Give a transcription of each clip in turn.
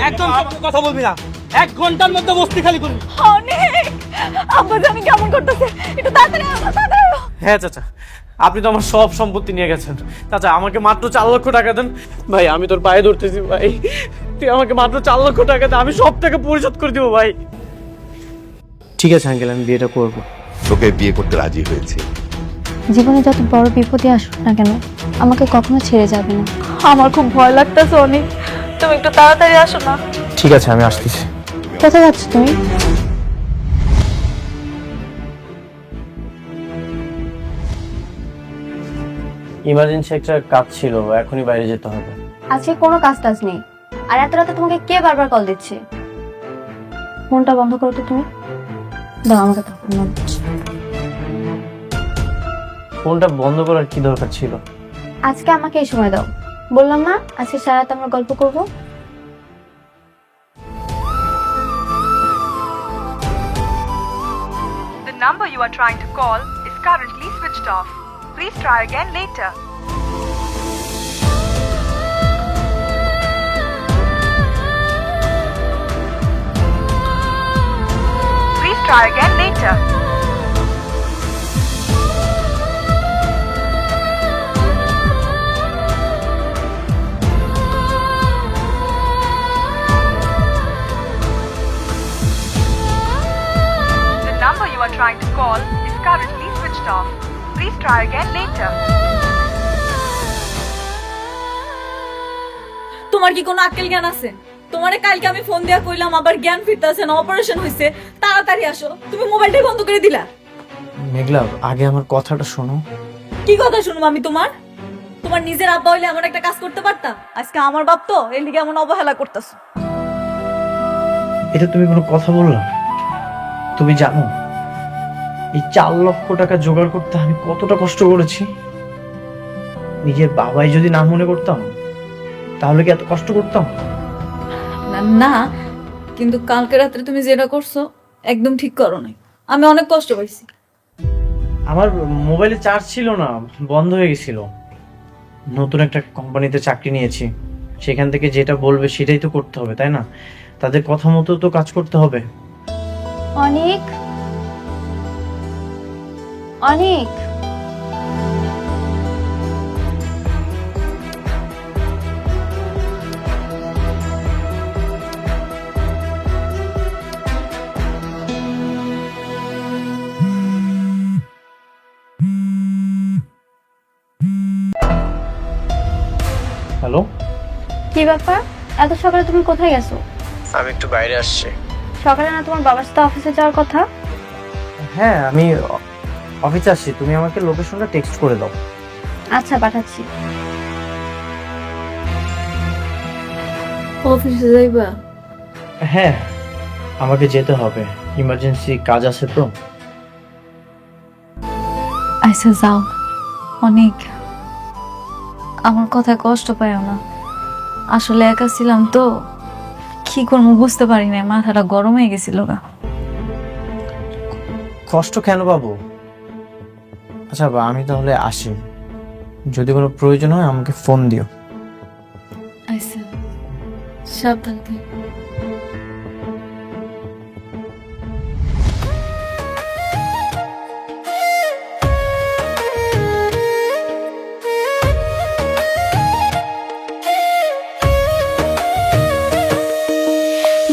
একদম কথা বলবি না, 1 ঘন্টার মধ্যে বস্তি খালি করবি। অনেক আব্বা জানি কেমন করতেছে, একটু তাড়াতাড়ি আসো, তাড়াতাড়ি আসো। হ্যাঁ চাচা, আপনি তো আমার সব সম্পত্তি নিয়ে গেছেন। চাচা আমাকে মাত্র 4 লক্ষ টাকা দেন। ভাই আমি তোর পায়ে ধরতেছি ভাই, তুই আমাকে মাত্র 4 লক্ষ টাকা দে, আমি সব টাকা পরিশোধ করে দিব ভাই। ঠিক আছে আঙ্কেল, আমি বিয়েটা করবো। তোকে বিয়ে করতে রাজি হয়েছে। জীবনে যত বড় বিপদই আসুক না কেন, আমাকে কখনো ছেড়ে যাবে না। আমার খুব ভয় লাগতেছে অনেক, তুমি একটু তাড়াতাড়ি আসো না। ঠিক আছে আমি আসতেছি। কোথায় যাচ্ছ তুমি? ইমার্জেন্সি একটা কাজ ছিল, এখনই বাইরে যেতে হবে। আজকে কোনো কাজ টাজ নেই। আর এত রাতে তোমাকে কে বারবার কল দিচ্ছে? ফোনটা বন্ধ করো তো তুমি। দাও আমাকে তো ফোন দিচ্ছি। ফোনটা বন্ধ করার কি দরকার ছিল? আজকে আমাকে এই সময় দাও। বললাম না আজকে সারা রাত আমরা গল্প করব। The number you are trying to call is currently switched off. Please try again later. Please try again later. The number you are trying to call is currently switched off. Please try again later. তোমার কি কোনো আক্কেল জ্ঞান আছে? তোমারে কালকে আমি phone দিয়া কইলাম আবার জ্ঞান ফিরতেছে না, অপারেশন হইছে, তাড়াতাড়ি আসো। তুমি মোবাইলটাই বন্ধ করে দিলা। মেঘলা, আগে আমার কথাটা শোনো। কি কথা শুনবো আমি তোমার? তোমার নিজের আব্বা হইলে এমন একটা কাজ করতে পারতা? আজকে আমার বাপ তো এর লিগে এমন অবহেলা করতেছো। এটা তুমি কোনো কথা বললা? তুমি জানো এই 4 লক্ষ টাকা জোগাড় করতে আমি কতটা কষ্ট করেছি? নিজের বাবাই যদি না মনে করতাম তাহলে কি এত কষ্ট করতাম? না না, কিন্তু কালকে রাত্রে তুমি যেটা করছো একদম ঠিক করো নাই। আমি অনেক কষ্ট পাইছি। আমার মোবাইলে চার্জ ছিল না, বন্ধ হয়ে গেছিল। নতুন একটা কোম্পানিতে চাকরি নিয়েছি, সেখান থেকে যেটা বলবে সেটাই তো করতে হবে, তাই না? তাদের কথা মতো তো কাজ করতে হবে। অনেক অনেক হ্যালো, কি ব্যাপার? এত সকালে তুমি কোথায় গেছো? আমি একটু বাইরে আসছি। সকালে না তোমার বাবার সাথে অফিসে যাওয়ার কথা? হ্যাঁ আমি অফিসে আসছি, তুমি আমাকে লোকেশনটা টেক্সট করে দাও। আচ্ছা পাঠাচ্ছি। অফিসে যাইবা? হ্যাঁ আমাকে যেতে হবে, ইমার্জেন্সি কাজ আছে তো। আচ্ছা যাও। অনেক আমার কথা কষ্ট পাইও না, আসলে একা ছিলাম তো, কি করবো বুঝতে পারি না, মাথাটা গরম হয়ে গেছিল গা। কষ্ট কেন পাবো? আচ্ছা আমি তাহলে আসি, যদি কোনো প্রয়োজন হয় আমাকে ফোন দিও। আচ্ছা সাবধানে।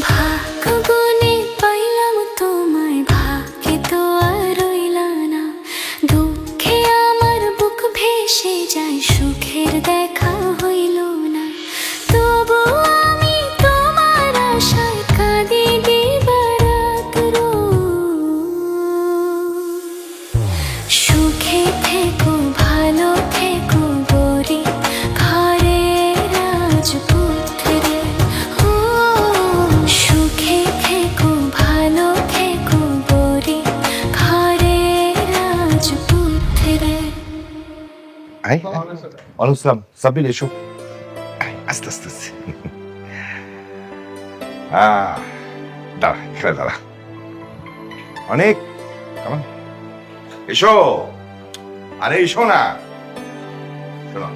ভাগ্যগুনে পাইলাম তোমায়, ভাগ্যে তো আর রইলা না। দুঃখে আমার বুক ভেসে যায়, সুখের দেখা হইল না। তবু আমি তোমার আশায় কাঁদি দিবারাত সুখে থেকো ভালো থেকো গরি ঘরে রাজপুত্রে। ও সুখে থেকো ভালো থেকো গরি ঘরে রাজপুত্রে। আয় ওয়ালাইকুম আসসালাম। সাবির এসো। আয়, আস্তে আস্তে আস্তে। দাঁড়া এখানে দাঁড়া। অনেক কেমন এসো। আরে এসো না, শোনো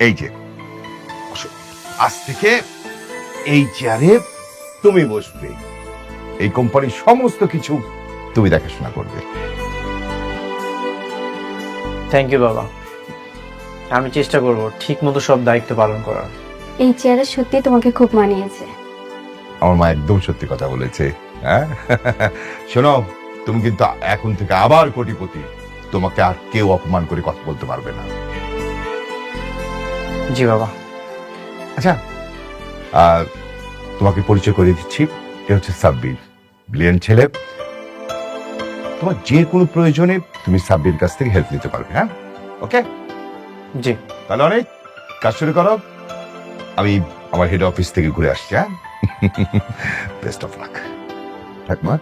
এই যে বসো। আজ থেকে এই চেয়ারে তুমি বসবে, এই কোম্পানির সমস্ত কিছু তুমি দেখাশোনা করবে। থ্যাংক ইউ বাবা, আমি চেষ্টা করব ঠিক মতো সব দায়িত্ব পালন করার। এই চেয়ারে সত্যি তোমাকে খুব মানিয়েছে। আমার মা একদম সত্যি কথা বলেছে। হ্যাঁ শোনো, তুমি কিন্তু এখন থেকে আবার কোটিপতি, তোমাকে আর কেউ অপমান করে কথা বলতে পারবে না। জি বাবা। আচ্ছা, তোমাকে পরিচয় করে দিচ্ছি, এ হচ্ছে সাব্বির, ব্রিলিয়ান্ট ছেলে। তোমার যে কোনো প্রয়োজনে তুমি সাব্বির কাছ থেকে হেল্প নিতে পারবে। হ্যাঁ, ওকে? জি। তাহলে অনেক কাজ শুরু করো, আমি আমার হেড অফিস থেকে ঘুরে আসছি। হ্যাঁ, বেস্ট অফ লাক। থাক মা।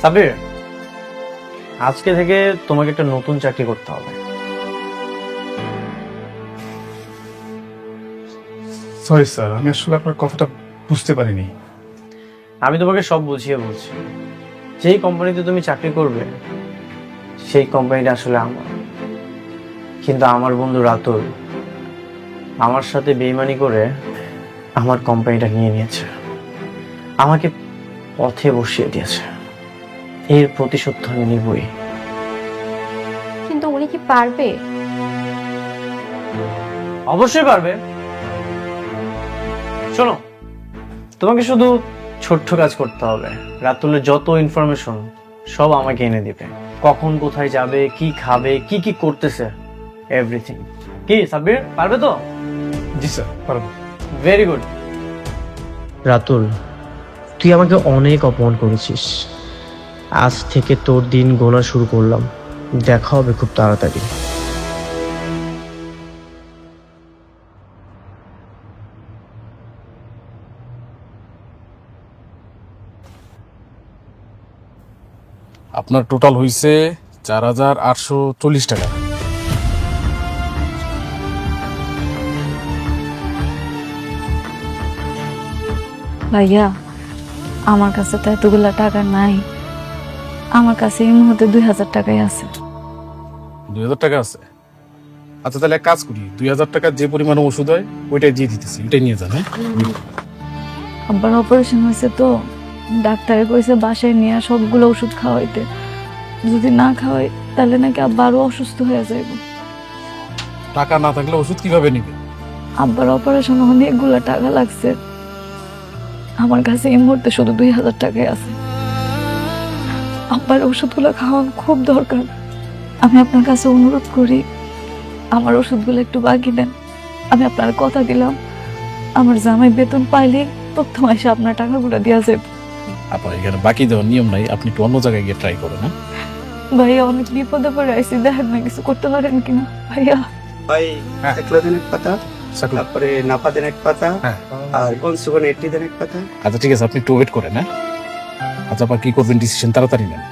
সাবির, আজকে থেকে তোমাকে একটা নতুন চাকরি করতে হবে। সরি স্যার, আমি আসলে আপনার কথাটা বুঝতে পারিনি। আমি তোমাকে সব বুঝিয়ে বলছি। যেই কোম্পানিতে তুমি চাকরি করবে সেই কোম্পানিটা আসলে আমার, কিন্তু আমার বন্ধু রাতুল আমার সাথে বেইমানি করে আমার কোম্পানিটা নিয়ে নিয়েছে, আমাকে পথে বসিয়ে দিয়েছে। এর প্রতিশোধ তো আমি নিবই। কিন্তু উনি কি পারবে? অবশ্যই পারবে। শোনো, তোমাকে শুধু ছোট্ট কাজ করতে হবে। রাতুলের যত ইনফরমেশন সব আমাকে এনে দিবে, কখন কোথায় যাবে, কি খাবে, কি কি করতেছে, এভরিথিং। কি সাব্বির, পারবে তো? জি স্যার, পারবো। Very good. রাতুল, তুই আমাকে অনেক অপমান করেছিস। আজ থেকে তোর দিন গোনা শুরু করলাম। দেখা হবে খুব তাড়াতাড়ি। আপনার টোটাল হয়েছে 4,840 টাকা। ভাইয়া, আমার কাছে তো এতগুলা টাকা নাই। আমার কাছে এই মুহূর্তে 2,000 টাকাই আছে। 2,000 টাকা আছে? আচ্ছা, তাহলে এক কাজ করি, 2,000 টাকার যে পরিমাণে ওষুধ হয় ওইটাই দিয়ে দিতেছি, ওইটাই নিয়ে যান। হ্যাঁ, আব্বার অপারেশন হয়েছে তো, ডাক্তারে কইছে বাসায় নিয়ে সবগুলো ওষুধ খাওয়াইতে। যদি না খাওয়াই তাহলে নাকি আব্বা আরো অসুস্থ হয়ে যাইব। টাকা না থাকলে ওষুধ কিভাবে নিবে? আব্বার অপারেশন অনেকগুলো টাকা লাগছে। আমার কাছে এই মুহূর্তে শুধু 2,000 টাকাই আছে। আব্বার ওষুধগুলো খাওয়ানো খুব দরকার। আমি আপনার কাছে অনুরোধ করি, আমার ওষুধগুলো একটু বাকি দেন। আমি আপনার কথা দিলাম, আমার জামাই বেতন পাইলে প্রথম এসে আপনার টাকাগুলো দেওয়া যাবে। আপনার এখানে বাকি দেওয়ার নিয়ম নাই, আপনি একটু অন্য জায়গায় গিয়ে ট্রাই করেন। হ্যাঁ ভাইয়া, অনেক বিপদে পড়ে আইসি, দেখেন না কিছু করতে পারেন কিনা ভাইয়া। ভাই হ্যাঁ। একলা দিন এক পাতা, সাকুলা। তারপরে নাপা দিন এক পাতা, হ্যাঁ। আর কনসুগন 80 দিন এক পাতা। আচ্ছা ঠিক আছে, আপনি একটু ওয়েট করেন। হ্যাঁ, আচ্ছা আবার কি করবেন ডিসিশন তাড়াতাড়ি নেন।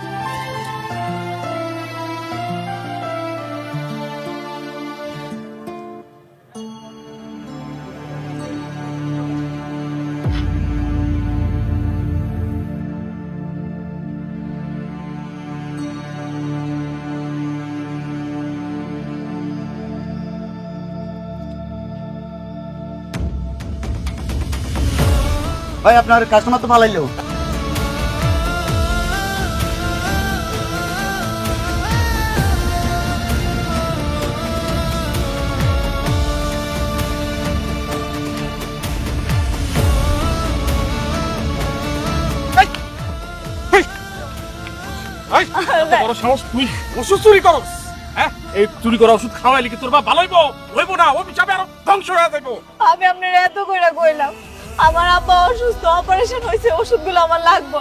ভাই আপনার কাস্টমার তো ভালো হইলো। বড় সাহস, তুই ওষুধ চুরি করস? হ্যাঁ, এই চুরি করা ওষুধ খাওয়াইলে কি তোর বা ভালো হইব না? ও হিসাবে আরো ধ্বংস হয়ে যাইব। আমি আপনার এত করে কইলাম, আমার আব্বা অসুস্থ, অপারেশন হয়েছে, ওষুধগুলো আমার লাগবে।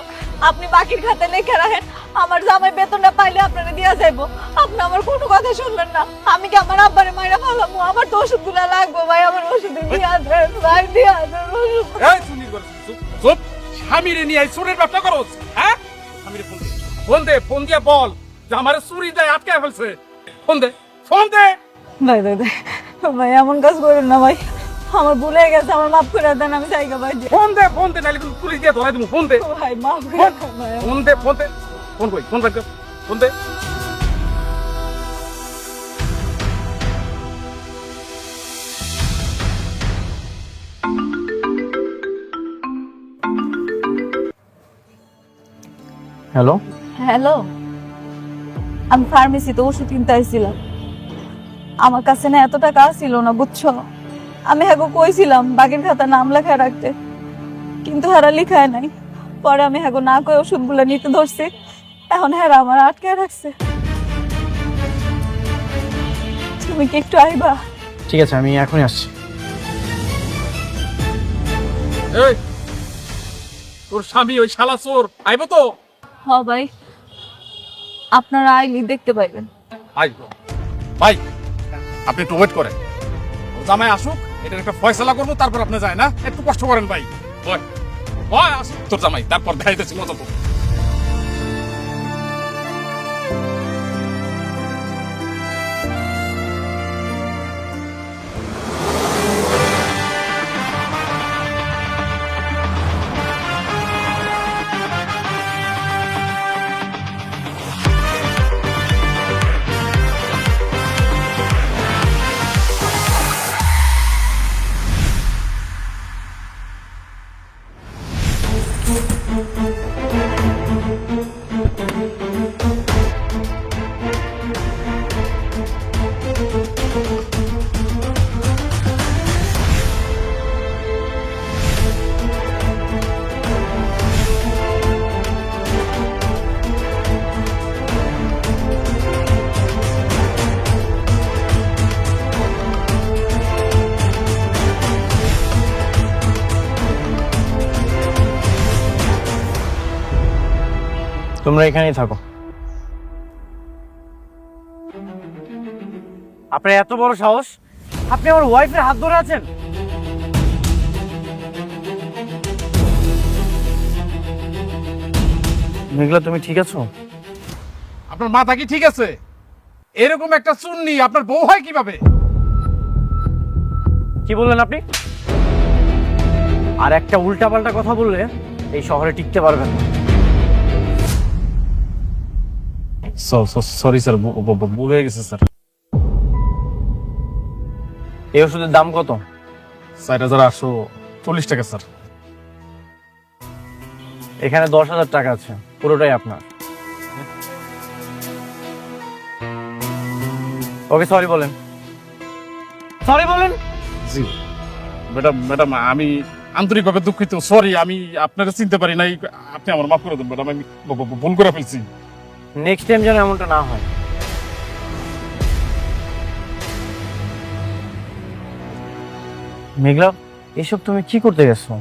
আপনি বাকির খাতে লিখে রাখেন, আমার জামাই বেতনটা পাইলে আপনারে দিয়া যাইবো। আপনি আমার কোনো কথা শুনলেন না। আমি কি আমার আব্বারে মাইরা ফেলামু? আমার তো ওষুধগুলো লাগবে ভাই, আমার ওষুধ দিয়া দেন ভাই, দিয়া দেন ওষুধ। এই চুরি করস, চুপ। স্বামীরে নিয়ে এই চোরের ব্যবসা করস? হ্যাঁ, স্বামীরে ফোন দে, ফোন দে, ফোন দিয়ে বল যে আমার চুরি দেয় আটকে ফেলছে। ফোন দে, ফোন দে। ভাই ভাই ভাই ভাই, এমন কাজ করেন না ভাই, আমার ভুলে গেছে, আমার মাফ করে দেন। আমি জায়গা ভাই, ফোন দে, ফোন দে, নাহলে কিন্তু পুলিশ দিয়ে ধরাই দেবো। ফোন দে, ভাই মাফ করে দেন ভাই। ফোন দে, ফোন দে, ফোন কই, ফোন রাখ। ফোন দে। হ্যালো, হ্যালো, আমি ফার্মেসিতে ওষুধ কিনতে আইছিলাম। আমার কাছে না এত টাকা ছিল না, বুঝছো? আমি হ্যাঁ কইছিলাম বাগের খাতা নাম লেখা রাখতে, কিন্তু হারা লিখায় নাই। পরে আমি হ্যাঁ না কই ওষুধগুলো নিতে ধরছি, এখন হ্যাঁ আমার আটকে রাখছে। তুমি কি একটু আইবা? ঠিক আছে, আমি এখনই আসছি। এই তোর স্বামী ওই শালা চোর আইব তো? হ ভাই, আপনারা আইলি দেখতে পাইবেন। আইব ভাই, আপনি একটু ওয়েট করেন, ওর জামাই আসুক, এটার একটা ফয়সালা করবো, তারপর আপনি যায় না, একটু কষ্ট করেন ভাই। ভয় ভয় আসুক তোর জামাই, তারপর দেখাইতেছি মজা তো। তোমরা এখানেই থাকো। আপনার এত বড় সাহস, আপনি আমার ওয়াইফের হাত ধরে আছেন? মেঘলা, তুমি ঠিক আছো? আপনার মাথা কি ঠিক আছে? এরকম একটা চুন্নি আপনার বউ হয় কিভাবে? কি বললেন আপনি? আর একটা উল্টাপাল্টা কথা বললে এই শহরে টিকতে পারবেন না। সরি স্যার, ভুল হয়ে গেছে স্যার। এই ওষুধের দাম কত? 4840 টাকা স্যার। এখানে 10,000 টাকা আছে, পুরোটাই আপনার। ওকে সরি বলেন, সরি বলেন। জি ম্যাডাম, আমি আন্তরিকভাবে দুঃখিত। সরি, আমি আপনারা চিনতে পারি নাই, আপনি আমার মাফ করে দেন ম্যাডাম, আমি ভুল করে ফেলছি। নেক্সট টাইম যেন এমনটা না হয়। মেঘলা, এসব তুমি কি করতে গেছো?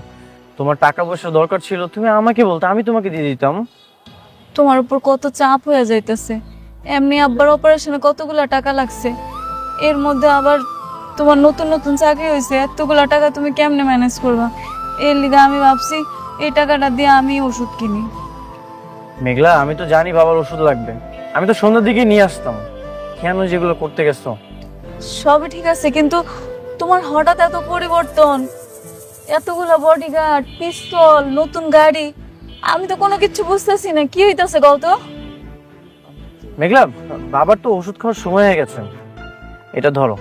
তোমার টাকা পয়সা দরকার ছিল, তুমি আমাকে বলতে, আমি তোমাকে দিয়ে দিতাম। তোমার উপর কত চাপ হয়ে যাইতেছে। এমনি আব্বার অপারেশনে কতগুলা টাকা লাগছে, এর মধ্যে আবার তোমার নতুন নতুন চাকরি হয়েছে, এতগুলা টাকা তুমি কেমনে ম্যানেজ করবা? এর লিগে আমি ভাবছি এই টাকাটা দিয়ে আমি ওষুধ কিনি। মেঘলা, আমি তো জানি বাবার ওষুধ লাগবে, আমি তো সন্ধ্যার দিকে নিয়ে আসতাম। কেন যেগুলো করতে গেছো? সবই ঠিক আছে, কিন্তু তোমার হঠাৎ এত পরিবর্তন, এতগুলা বডিগার্ড, পিস্তল, নতুন গাড়ি, আমি তো কোনো কিছু বুঝতেছি না কি হইতাছে গত। মেঘলা, বাবার তো ওষুধ খাওয়ার সময় হয়ে গেছে। এটা ধরো,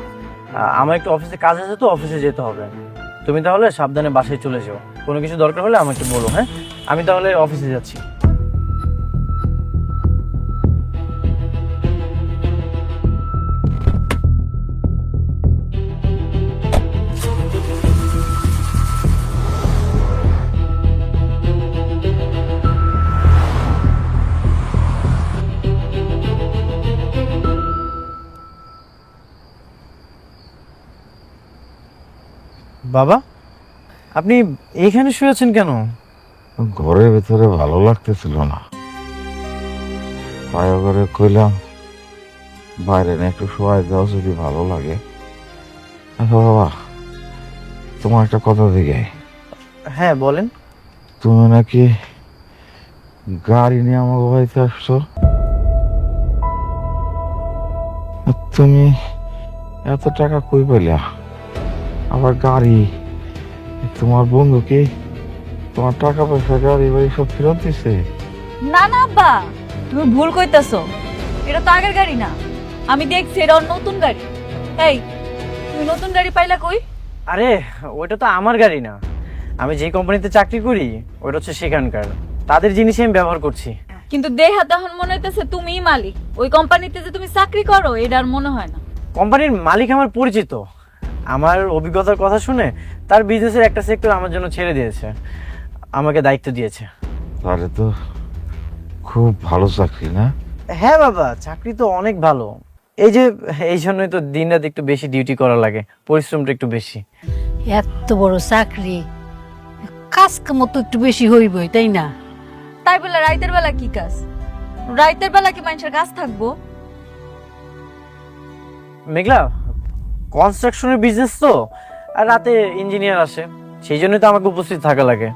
আমার একটু অফিসে কাজ আছে, তো অফিসে যেতে হবে। তুমি তাহলে সাবধানে বাসায় চলে যাও, কোনো কিছু দরকার হলে আমাকে বলো। হ্যাঁ, আমি তাহলে অফিসে যাচ্ছি। বাবা, আপনি এখানে শুয়েছেন কেন? ঘরের ভেতরে ভালো লাগতেছিল না, পায়ে করে কইলাম বাইরে না একটু শোয়াই দাও যদি ভালো লাগে। আচ্ছা বাবা, তোমার একটা কথা দিকে, হ্যাঁ বলেন। তুমি নাকি গাড়ি নিয়ে আমাকে বাড়িতে আসছো, তুমি এত টাকা কই পাইলা? আবার গাড়ি, তোমার বন্ধু কি তোমার টাকা পয়সা গাড়ি বাড়ি সব ফেরত দিছে? না না আব্বা, তুমি ভুল কইতাছো, এটা তো আগের গাড়ি না। আমি দেখছি এটা ওর নতুন গাড়ি। এই, তুমি নতুন গাড়ি পাইলা কই? আরে ওইটা তো আমার গাড়ি না, আমি যে কোম্পানিতে চাকরি করি ওইটা হচ্ছে সেখানকার, তাদের জিনিসই আমি ব্যবহার করছি। কিন্তু দেহা তখন মনে হইতেছে তুমিই মালিক। ওই কোম্পানিতে যে তুমি চাকরি করো এটা আর মনে হয় না। কোম্পানির মালিক আমার পরিচিত, আমার অভিজ্ঞতার কথা শুনে তার বিজনেসের একটা সেক্টর আমার জন্য ছেড়ে দিয়েছে, আমাকে দায়িত্ব দিয়েছে। তাহলে তো খুব ভালো চাকরি না? হ্যাঁ বাবা, চাকরি তো অনেক ভালো। এই জন্যই তো দিন রাত একটু বেশি ডিউটি করা লাগে, পরিশ্রমটা একটু বেশি। এত বড় চাকরি, কাজ কাম তো একটু বেশি হইবই, তাই না? তাই বলে রাইতের বেলা কি কাজ? রাইতের বেলা কি মানুষের কাজ থাকবো? মেঘলা, কনস্ট্রাকশনের বিজনেস তো, আর রাতে ইঞ্জিনিয়ার আসে, সেই জন্যই তো আমাকে উপস্থিত থাকা লাগে।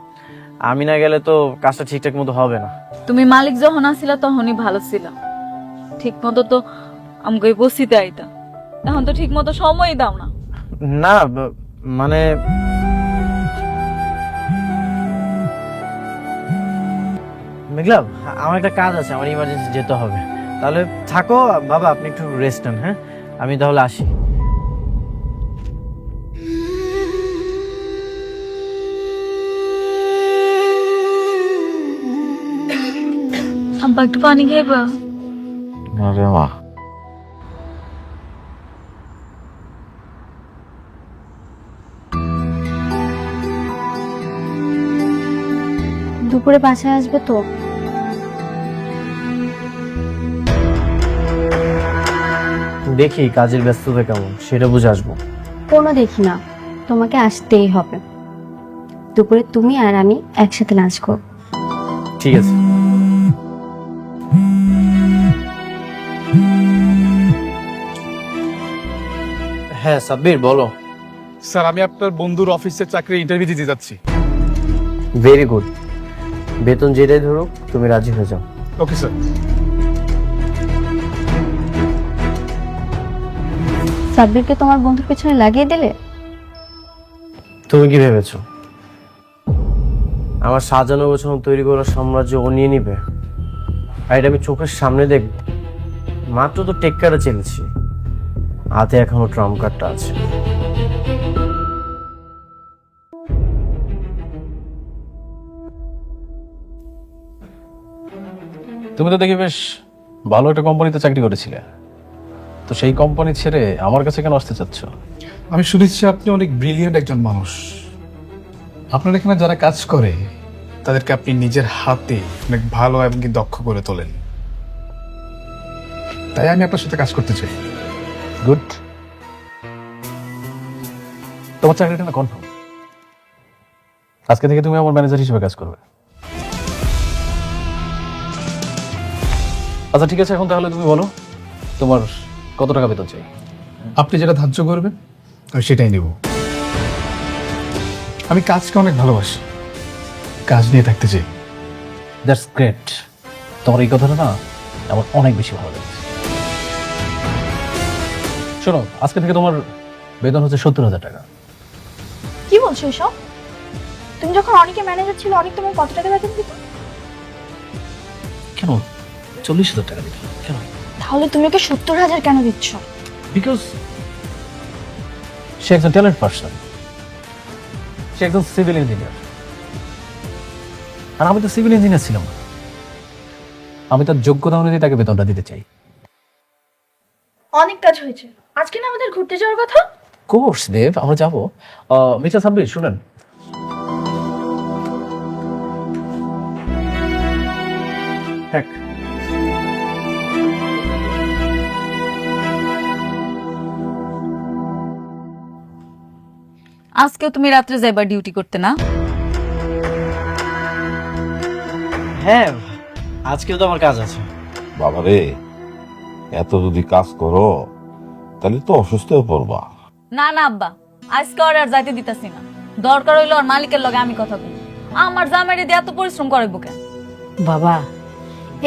আমি না গেলে তো কাজটা ঠিকঠাক মতো হবে না। তুমি মালিক যখন আসিলা তখনই ভালো ছিল, ঠিক মতো তো আমাকে বসিতে আইতা। এখন তো ঠিক মতো সময়ই দাও না। না মানে মেঘলা, আমার একটা কাজ আছে, আমার ইমার্জেন্সি যেতে হবে। তাহলে থাকো বাবা, আপনি একটু রেস্ট নেন। হ্যাঁ, আমি তাহলে আসি। আব্বা একটু পানি খাইবা? আরে মা, দুপুরে বাসায় আসবে তো? দেখি কাজের ব্যস্ততা কেমন, সেটা বুঝে আসবো। কোনো দেখি না, তোমাকে আসতেই হবে। দুপুরে তুমি আর আমি একসাথে লাঞ্চ করব। ঠিক আছে। হ্যাঁ সাব্বির, বলো। স্যার, আমি আপনার বন্ধুর অফিসের চাকরির ইন্টারভিউ দিতে যাচ্ছি। ভেরি গুড, বেতন যেটাই ধরুক তুমি রাজি হয়ে যাও। Okay sir. সাব্বিরকে তোমার বন্ধুর পেছনে লাগিয়ে দিলে? তুমি কি ভেবেছো আমার সাজানো গোছানো তৈরি করা সাম্রাজ্য ও নিয়ে নিবে? আর এটা আমি চোখের সামনে দেখব? মাত্র তো টেক্কারে চলেছি, হাতে এখনো ট্রাম্প কার্ডটা আছে। তুমি তো দেখি বেশ ভালো একটা কোম্পানিতে চাকরি করেছিলে, তো সেই কোম্পানি ছেড়ে আমার কাছে কেন আসতে চাচ্ছ? আমি শুনেছি আপনি অনেক ব্রিলিয়েন্ট একজন মানুষ। আপনার এখানে যারা কাজ করে তাদেরকে আপনি নিজের হাতে অনেক ভালো এবং কি দক্ষ করে তোলেন, তাই আমি আপনার সাথে কাজ করতে চাই। গুড, তোমার চাকরিটা না কনফার্ম। আজকে থেকে তুমি আমার ম্যানেজার হিসেবে কাজ করবে। আচ্ছা ঠিক আছে, এখন তাহলে তুমি বলো তোমার কত টাকা বেতন চাই? আপনি যেটা ধার্য করবেন আমি সেটাই নেব। আমি কাজকে অনেক ভালোবাসি, কাজ নিয়ে থাকতে চাই। দ্যাটস গ্রেট, তোমার এই কথাটা না আমার অনেক বেশি ভালো লেগেছে। শোনো, আজকে থেকে তোমার বেতন হচ্ছে 70,000 টাকা। কি বলছো এসব? তুমি যখন অনেকে ম্যানেজার ছিল, অনেক তোমার কত টাকা বেতন দিত? কেন 40,000 টাকা দিত? কেন? তাহলে তুমি ওকে 70,000 কেন দিচ্ছ? বিকজ সে একজন ট্যালেন্ট পার্সন, সে একজন সিভিল ইঞ্জিনিয়ার, আর আমি তো সিভিল ইঞ্জিনিয়ার ছিলাম না। আমি তার যোগ্যতা অনুযায়ী তাকে বেতনটা দিতে চাই। অনেক কাজ হয়েছে, আজকে না আমাদের ঘুরতে যাওয়ার কথা? কোর্স দেব, আমরা যাবো। মিস্টার সাব্বির শুনেন, আজকেও তুমি রাত্রে যাইবা ডিউটি করতে না? হ্যাঁ, আজকেও তো আমার কাজ আছে। বাবারে, এত যদি কাজ করো তাহলে তো অসুস্থ হয়ে পড়বা। না না আব্বা, আজকে ওর আর যাইতে দিতাছি না। দরকার হইলো ওর মালিকের লগে আমি কথা বলি। আমার জামাইরে দিয়ে এত পরিশ্রম করাইবো কেন? বাবা,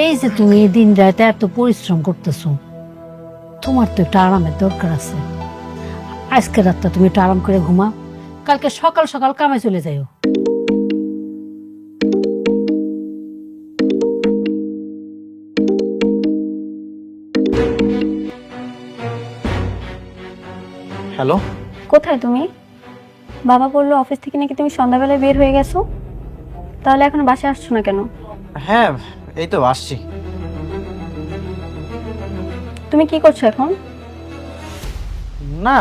এই যে তুমি দিন রাতে এত পরিশ্রম করতেছো, তোমার তো একটু আরামের দরকার আছে। আজকে রাতটা তুমি একটু আরাম করে ঘুমাও, কালকে সকাল সকাল কামে চলে যাও। হ্যালো। কোথায় তুমি? বাবা বললো অফিস থেকে নাকি তুমি সন্ধ্যাবেলায় বের হয়ে গেছো, তাহলে এখন বাসায় আসছো না কেন? হ্যাঁ, এই তো আসছি। তুমি কি করছো এখন? না,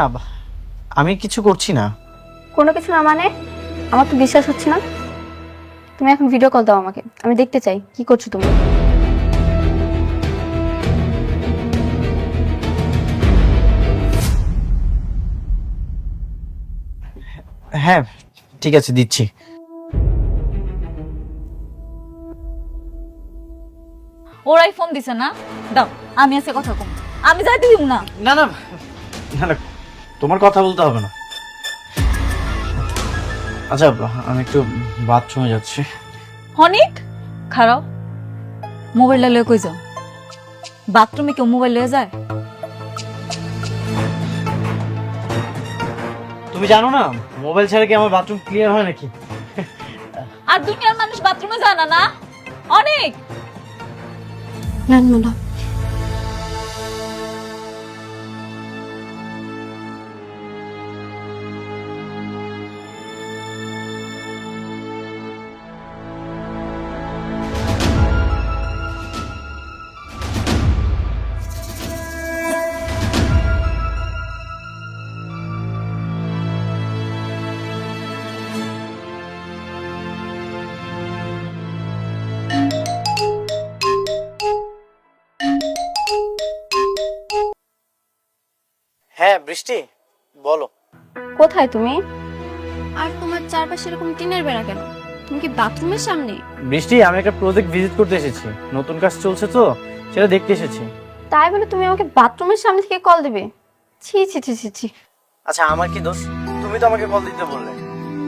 আমি কিছু করছি না। কোনো কিছু না মানে? আমার তো বিশ্বাস হচ্ছে না। তুমি এখন ভিডিও কল দাও আমাকে, আমি দেখতে চাই কি করছো তুমি। হ্যাঁ ঠিক আছে, দিচ্ছি। ওরাই ফোন দিছে না, দাও আমি আছে কথা কম। আমি যাইতে দিব না। না না না না, তোমার কথা বলতে হবে না। আচ্ছা, আমি একটু বাথরুমে যাচ্ছি। অনেক খারাপ। মোবাইলটা লয়ে কই যাও? বাথরুমে কেউ মোবাইল লয়ে যায়? তুমি জানো না মোবাইল ছাড়া কি আমার বাথরুম ক্লিয়ার হয় নাকি? আর দুনিয়ার মানুষ বাথরুমে যায় না না? অনেক না না না, হ্যাঁ বৃষ্টি, বলো। কোথায় তুমি? আর তোমার চারপাশে এরকম টিনের বেড়া কেন? তুমি কি বাথরুমের সামনে? বৃষ্টি, আমি একটা প্রজেক্ট ভিজিট করতে এসেছি, নতুন কাজ চলছে তো সেটা দেখতে এসেছি। তাই বলে তুমি আমাকে বাথরুমের সামনে থেকে কল দেবে? ছি ছি ছি ছি ছি। আচ্ছা, আমার কি দোষ? তুমি তো আমাকে কল দিতে বললে।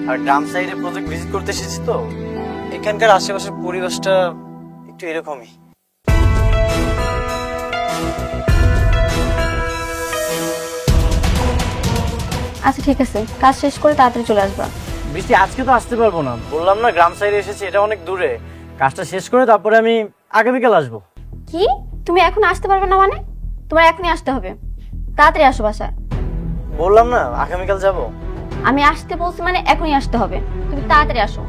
আর গ্রাম সাইডে প্রজেক্ট ভিজিট করতে এসেছি তো, এখানকার আশেপাশের পরিবেশটা একটু এরকমই। আচ্ছা ঠিক আছে, কাজ শেষ করে তাড়াতাড়ি চলে আসবা। বৃষ্টি, আজকে তো আসতে পারবো না, বললাম না গ্রাম সাইডে এসেছি, এটা অনেক দূরে। কাজটা শেষ করে তারপরে আমি আগামীকাল আসবো। কি? তুমি এখন আসতে পারবে না মানে? তোমার এখনই আসতে হবে, তাড়াতাড়ি আসো বাসায়। বললাম না আগামীকাল যাব। আমি আসতে বলছি মানে এখনই আসতে হবে, তুমি তাড়াতাড়ি আসো।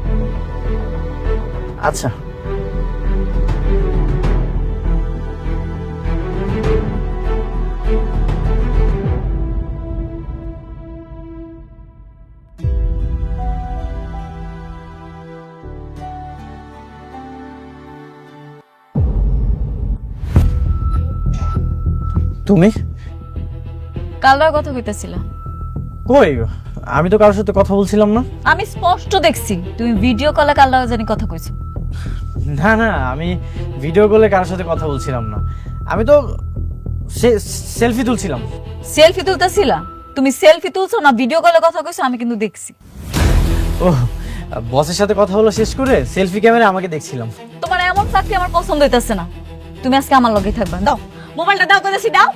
আচ্ছা। তুমি কালরা কথা কইতাছিলা? কই? আমি তো কারোর সাথে কথা বলছিলাম না। আমি স্পষ্ট দেখছি তুমি ভিডিও কলে কালরা জানি কথা কইছো। না না, আমি ভিডিও কলে কারোর সাথে কথা বলছিলাম না, আমি তো সেলফি তুলছিলাম। সেলফি তুলতাছিলা? তুমি সেলফি তুলছো না ভিডিও কলে কথা কইছো আমি কিন্তু দেখছি। ও, বসের সাথে কথা বলা শেষ করে সেলফি ক্যামেরা আমাকে দেখছিলাম। তোমার এমন চাকরি আমার পছন্দ হইতাছে না। তুমি আজকে আমার লগেই থাকবা। দাও মোবাইলটা, দাও কইতাছি দাও।